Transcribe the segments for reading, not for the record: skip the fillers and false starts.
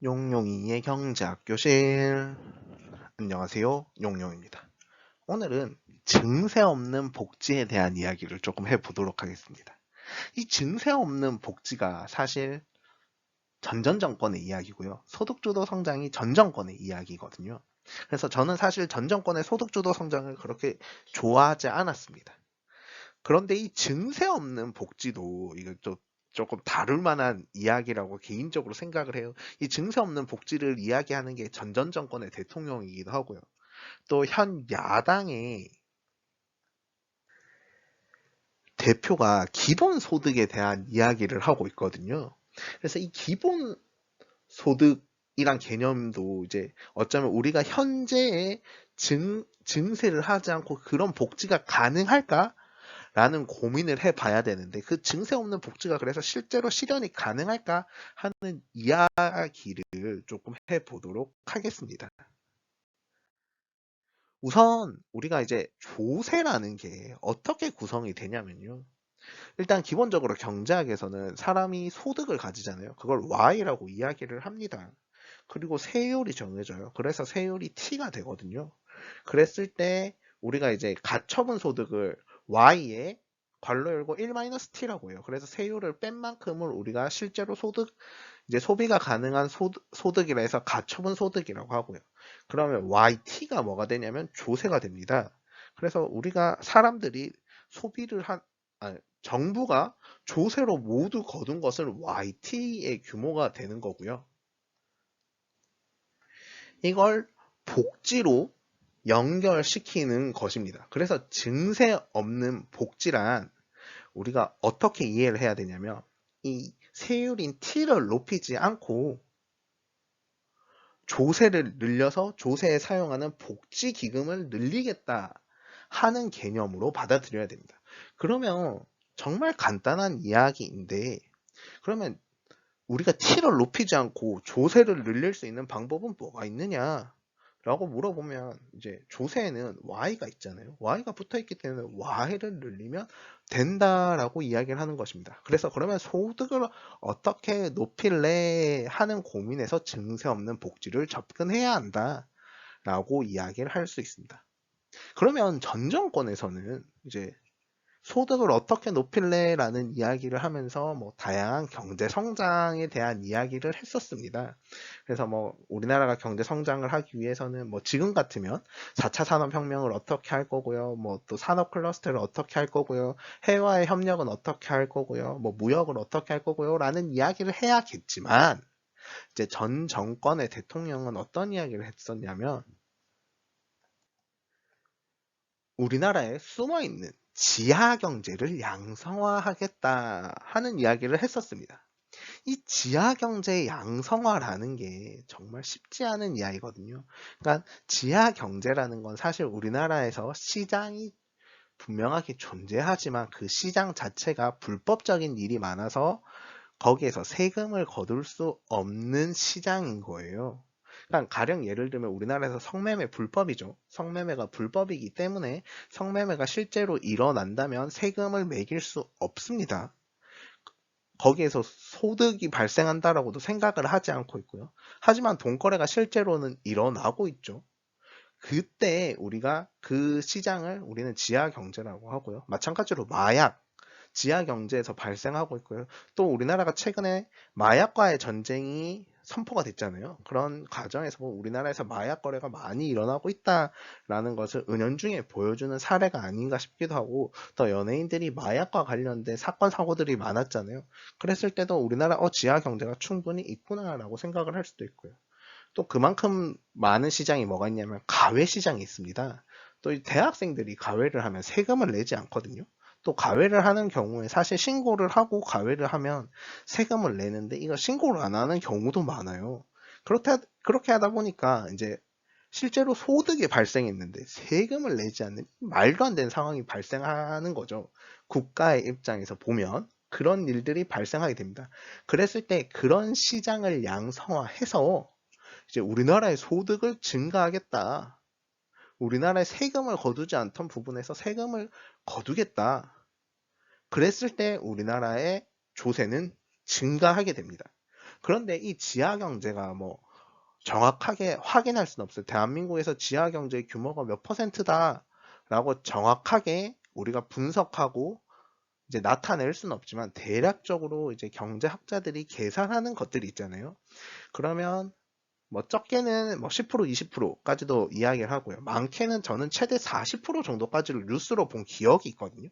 용용이의 경제학교실. 안녕하세요. 용용입니다. 오늘은 증세 없는 복지에 대한 이야기를 조금 해보도록 하겠습니다. 이 증세 없는 복지가 사실 전전 정권의 이야기고요. 소득주도 성장이 전 정권의 이야기거든요. 그래서 저는 사실 전 정권의 소득주도 성장을 그렇게 좋아하지 않았습니다. 그런데 이 증세 없는 복지도 이거 좀 조금 다룰 만한 이야기라고 개인적으로 생각을 해요. 이 증세 없는 복지를 이야기하는 게 전 정권의 대통령이기도 하고요. 또 현 야당의 대표가 기본소득에 대한 이야기를 하고 있거든요. 그래서 이 기본소득이란 개념도 이제 어쩌면 우리가 현재의 증세를 하지 않고 그런 복지가 가능할까? 라는 고민을 해봐야 되는데 그 증세 없는 복지가 그래서 실제로 실현이 가능할까 하는 이야기를 조금 해보도록 하겠습니다. 우선 우리가 이제 조세라는 게 어떻게 구성이 되냐면요. 일단 기본적으로 경제학에서는 사람이 소득을 가지잖아요. 그걸 Y라고 이야기를 합니다. 그리고 세율이 정해져요. 그래서 세율이 T가 되거든요. 그랬을 때 우리가 이제 가처분 소득을 Y에 괄호 열고 1-T라고 해요. 그래서 세율을 뺀 만큼을 우리가 실제로 이제 소비가 가능한 소득이라 해서 가처분 소득이라고 하고요. 그러면 YT가 뭐가 되냐면 조세가 됩니다. 그래서 우리가 사람들이 소비를 정부가 조세로 모두 거둔 것은 YT의 규모가 되는 거고요. 이걸 복지로 연결시키는 것입니다. 그래서 증세 없는 복지란 우리가 어떻게 이해를 해야 되냐면 이 세율인 T를 높이지 않고 조세를 늘려서 조세에 사용하는 복지 기금을 늘리겠다 하는 개념으로 받아들여야 됩니다. 그러면 정말 간단한 이야기인데 그러면 우리가 T를 높이지 않고 조세를 늘릴 수 있는 방법은 뭐가 있느냐? 라고 물어보면 이제 조세에는 Y가 있잖아요. Y가 붙어 있기 때문에 Y를 늘리면 된다라고 이야기를 하는 것입니다. 그래서 그러면 소득을 어떻게 높일래 하는 고민에서 증세 없는 복지를 접근해야 한다라고 이야기를 할 수 있습니다. 그러면 전 정권에서는 이제 소득을 어떻게 높일래라는 이야기를 하면서 뭐 다양한 경제 성장에 대한 이야기를 했었습니다. 그래서 뭐 우리나라가 경제 성장을 하기 위해서는 뭐 지금 같으면 4차 산업혁명을 어떻게 할 거고요. 뭐 또 산업 클러스터를 어떻게 할 거고요. 해외와의 협력은 어떻게 할 거고요. 뭐 무역을 어떻게 할 거고요. 라는 이야기를 해야겠지만 이제 전 정권의 대통령은 어떤 이야기를 했었냐면 우리나라에 숨어있는 지하 경제를 양성화하겠다 하는 이야기를 했었습니다. 이 지하 경제 양성화라는 게 정말 쉽지 않은 이야기거든요. 그러니까 지하 경제라는 건 사실 우리나라에서 시장이 분명하게 존재하지만 그 시장 자체가 불법적인 일이 많아서 거기에서 세금을 거둘 수 없는 시장인 거예요. 그러니까 가령 예를 들면 우리나라에서 성매매 불법이죠. 성매매가 불법이기 때문에 성매매가 실제로 일어난다면 세금을 매길 수 없습니다. 거기에서 소득이 발생한다라고도 생각을 하지 않고 있고요. 하지만 돈거래가 실제로는 일어나고 있죠. 그때 우리가 그 시장을 우리는 지하 경제라고 하고요. 마찬가지로 마약, 지하 경제에서 발생하고 있고요. 또 우리나라가 최근에 마약과의 전쟁이 선포가 됐잖아요. 그런 과정에서 우리나라에서 마약 거래가 많이 일어나고 있다라는 것을 은연중에 보여주는 사례가 아닌가 싶기도 하고 또 연예인들이 마약과 관련된 사건 사고들이 많았잖아요. 그랬을 때도 우리나라 지하 경제가 충분히 있구나라고 생각을 할 수도 있고요. 또 그만큼 많은 시장이 뭐가 있냐면 가외 시장이 있습니다. 또 대학생들이 가외를 하면 세금을 내지 않거든요. 또 가외를 하는 경우에 사실 신고를 하고 가외를 하면 세금을 내는데 이거 신고를 안 하는 경우도 많아요. 그렇게 하다 보니까 이제 실제로 소득이 발생했는데 세금을 내지 않는 말도 안 되는 상황이 발생하는 거죠. 국가의 입장에서 보면 그런 일들이 발생하게 됩니다. 그랬을 때 그런 시장을 양성화해서 이제 우리나라의 소득을 증가하겠다. 우리나라의 세금을 거두지 않던 부분에서 세금을 거두겠다. 그랬을 때 우리나라의 조세는 증가하게 됩니다. 그런데 이 지하 경제가 뭐 정확하게 확인할 수는 없어요. 대한민국에서 지하 경제 규모가 몇 퍼센트다라고 정확하게 우리가 분석하고 이제 나타낼 수는 없지만 대략적으로 이제 경제학자들이 계산하는 것들이 있잖아요. 그러면 뭐 적게는 뭐 10%, 20%까지도 이야기를 하고요. 많게는 저는 최대 40% 정도까지를 뉴스로 본 기억이 있거든요.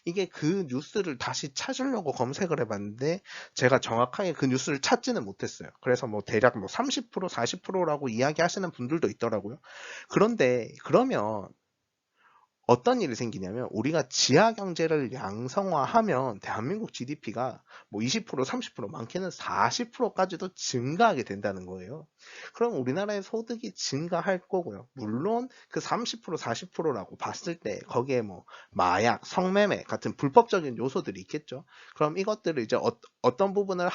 이게 그 뉴스를 다시 찾으려고 검색을 해봤는데 제가 정확하게 그 뉴스를 찾지는 못했어요. 그래서 뭐 대략 뭐 30%, 40%라고 이야기하시는 분들도 있더라고요. 그런데 그러면 어떤 일이 생기냐면 우리가 지하 경제를 양성화하면 대한민국 GDP가 뭐 20%, 30%, 많게는 40%까지도 증가하게 된다는 거예요. 그럼 우리나라의 소득이 증가할 거고요. 물론 그 30%, 40%라고 봤을 때 거기에 뭐 마약, 성매매 같은 불법적인 요소들이 있겠죠. 그럼 이것들을 이제 어떤 부분을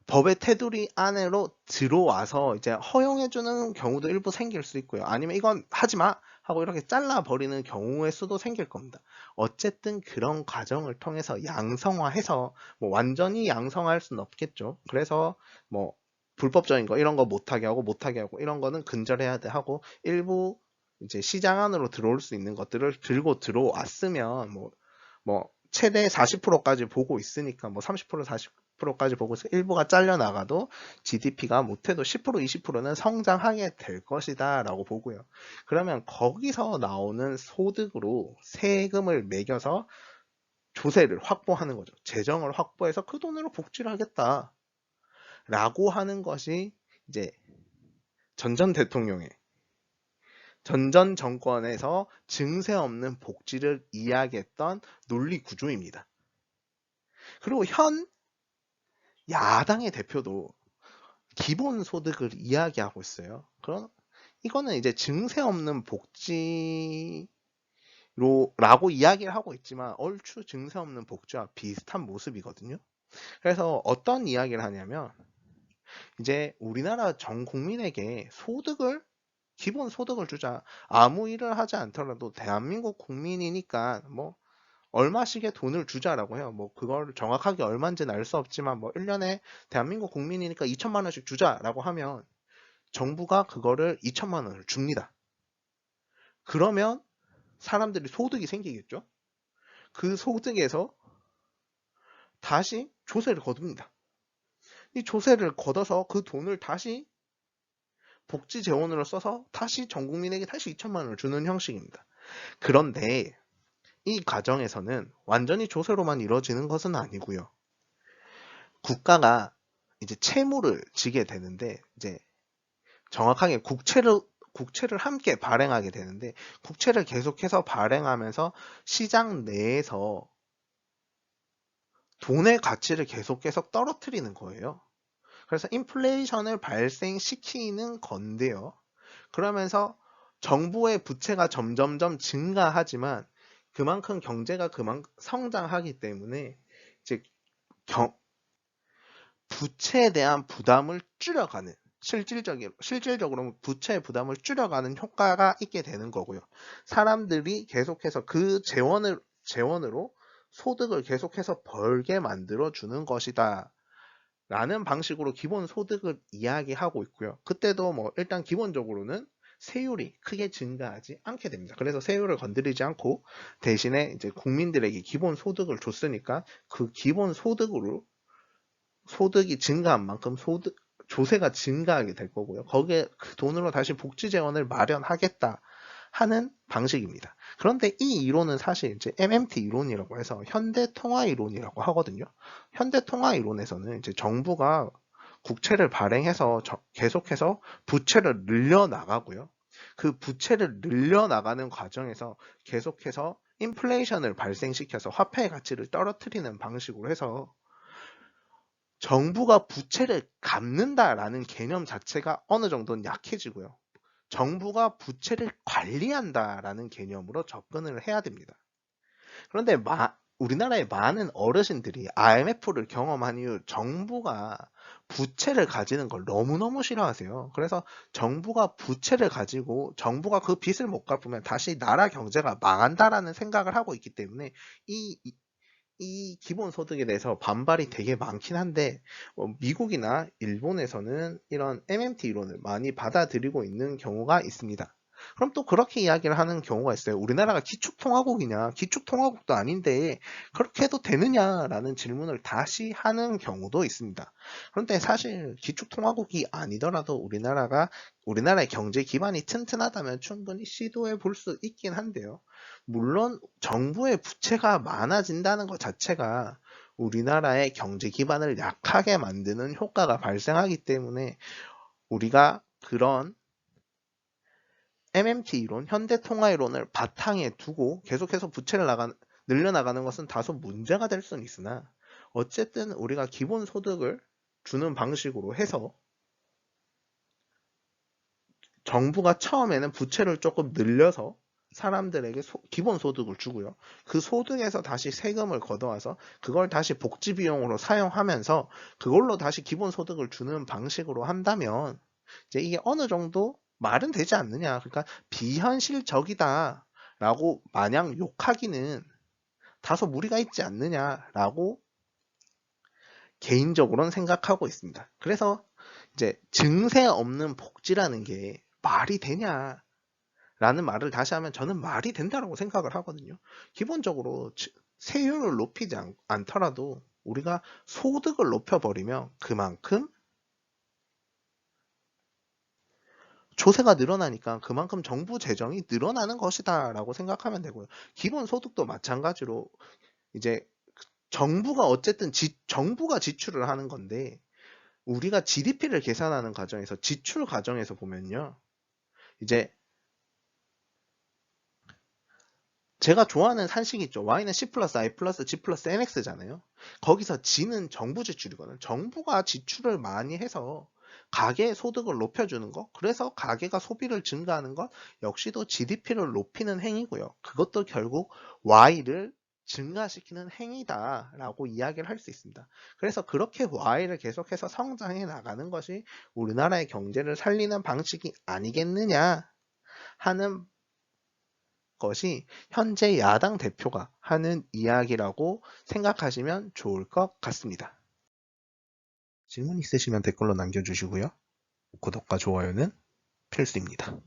법의 테두리 안으로 들어와서 이제 허용해주는 경우도 일부 생길 수 있고요. 아니면 이건 하지 마! 하고 이렇게 잘라버리는 경우의 수도 생길 겁니다. 어쨌든 그런 과정을 통해서 양성화해서 뭐 완전히 양성화할 수는 없겠죠. 그래서 뭐 불법적인 거 이런 거 못하게 하고 이런 거는 근절해야 돼 하고 일부 이제 시장 안으로 들어올 수 있는 것들을 들고 들어왔으면 뭐 최대 40%까지 보고 있으니까 뭐 30%, 40%까지 보고 있어 일부가 잘려나가도 GDP가 못해도 10%, 20%는 성장하게 될 것이다 라고 보고요. 그러면 거기서 나오는 소득으로 세금을 매겨서 조세를 확보하는 거죠. 재정을 확보해서 그 돈으로 복지를 하겠다 라고 하는 것이 이제 전전 대통령의 전전 정권에서 증세 없는 복지를 이야기했던 논리 구조입니다. 그리고 현 야당의 대표도 기본소득을 이야기하고 있어요. 그럼 이거는 이제 증세 없는 복지로라고 이야기를 하고 있지만 얼추 증세 없는 복지와 비슷한 모습이거든요. 그래서 어떤 이야기를 하냐면 이제 우리나라 전 국민에게 기본 소득을 주자. 아무 일을 하지 않더라도 대한민국 국민이니까 뭐 얼마씩의 돈을 주자라고 해요. 뭐 그걸 정확하게 얼마인지는 알 수 없지만 뭐 1년에 대한민국 국민이니까 2천만 원씩 주자라고 하면 정부가 그거를 2천만 원을 줍니다. 그러면 사람들이 소득이 생기겠죠? 그 소득에서 다시 조세를 거둡니다. 이 조세를 걷어서 그 돈을 다시 복지 재원으로 써서 다시 전 국민에게 다시 2천만 원을 주는 형식입니다. 그런데 이 과정에서는 완전히 조세로만 이루어지는 것은 아니고요. 국가가 이제 채무를 지게 되는데 이제 정확하게 국채를 함께 발행하게 되는데 국채를 계속해서 발행하면서 시장 내에서 돈의 가치를 계속해서 떨어뜨리는 거예요. 그래서 인플레이션을 발생시키는 건데요. 그러면서 정부의 부채가 점점점 증가하지만 그만큼 경제가 성장하기 때문에 이제 부채에 대한 부담을 줄여가는 실질적으로 부채의 부담을 줄여가는 효과가 있게 되는 거고요. 사람들이 계속해서 그 재원으로 소득을 계속해서 벌게 만들어 주는 것이다. 라는 방식으로 기본 소득을 이야기하고 있고요. 그때도 뭐 일단 기본적으로는 세율이 크게 증가하지 않게 됩니다. 그래서 세율을 건드리지 않고 대신에 이제 국민들에게 기본 소득을 줬으니까 그 기본 소득으로 소득이 증가한 만큼 조세가 증가하게 될 거고요. 거기에 그 돈으로 다시 복지 재원을 마련하겠다 하는 방식입니다. 그런데 이 이론은 사실 이제 MMT 이론이라고 해서 현대 통화 이론이라고 하거든요. 현대 통화 이론에서는 이제 정부가 국채를 발행해서 계속해서 부채를 늘려나가고요. 그 부채를 늘려나가는 과정에서 계속해서 인플레이션을 발생시켜서 화폐의 가치를 떨어뜨리는 방식으로 해서 정부가 부채를 갚는다라는 개념 자체가 어느 정도는 약해지고요. 정부가 부채를 관리한다라는 개념으로 접근을 해야 됩니다. 그런데 우리나라의 많은 어르신들이 IMF를 경험한 이후 정부가 부채를 가지는 걸 너무너무 싫어하세요. 그래서 정부가 부채를 가지고 정부가 그 빚을 못 갚으면 다시 나라 경제가 망한다라는 생각을 하고 있기 때문에 이 이 기본소득에 대해서 반발이 되게 많긴 한데 미국이나 일본에서는 이런 MMT 이론을 많이 받아들이고 있는 경우가 있습니다. 그럼 또 그렇게 이야기를 하는 경우가 있어요. 우리나라가 기축통화국이냐? 기축통화국도 아닌데 그렇게 해도 되느냐라는 질문을 다시 하는 경우도 있습니다. 그런데 사실 기축통화국이 아니더라도 우리나라의 경제 기반이 튼튼하다면 충분히 시도해 볼 수 있긴 한데요. 물론 정부의 부채가 많아진다는 것 자체가 우리나라의 경제 기반을 약하게 만드는 효과가 발생하기 때문에 우리가 그런 MMT 이론, 현대통화 이론을 바탕에 두고 계속해서 부채를 늘려나가는 것은 다소 문제가 될 수는 있으나 어쨌든 우리가 기본소득을 주는 방식으로 해서 정부가 처음에는 부채를 조금 늘려서 사람들에게 기본소득을 주고요. 그 소득에서 다시 세금을 걷어와서 그걸 다시 복지비용으로 사용하면서 그걸로 다시 기본소득을 주는 방식으로 한다면 이제 이게 어느 정도 말은 되지 않느냐. 그러니까 비현실적이다 라고 마냥 욕하기는 다소 무리가 있지 않느냐라고 개인적으로는 생각하고 있습니다. 그래서 이제 증세 없는 복지라는 게 말이 되냐 라는 말을 다시 하면 저는 말이 된다고 생각을 하거든요. 기본적으로 세율을 높이지 않더라도 우리가 소득을 높여버리면 그만큼 조세가 늘어나니까 그만큼 정부 재정이 늘어나는 것이다 라고 생각하면 되고요. 기본소득도 마찬가지로 이제 정부가 어쨌든 정부가 지출을 하는 건데 우리가 GDP를 계산하는 과정에서 지출 과정에서 보면요. 이제 제가 좋아하는 산식이 있죠. Y는 C 플러스 I 플러스 G 플러스 NX잖아요. 거기서 G는 정부 지출이거든. 정부가 지출을 많이 해서 가계 소득을 높여주는 것, 그래서 가계가 소비를 증가하는 것 역시도 GDP를 높이는 행위고요. 그것도 결국 Y를 증가시키는 행위다라고 이야기를 할 수 있습니다. 그래서 그렇게 Y를 계속해서 성장해 나가는 것이 우리나라의 경제를 살리는 방식이 아니겠느냐 하는 것이 현재 야당 대표가 하는 이야기라고 생각하시면 좋을 것 같습니다. 질문 있으시면 댓글로 남겨주시고요. 구독과 좋아요는 필수입니다.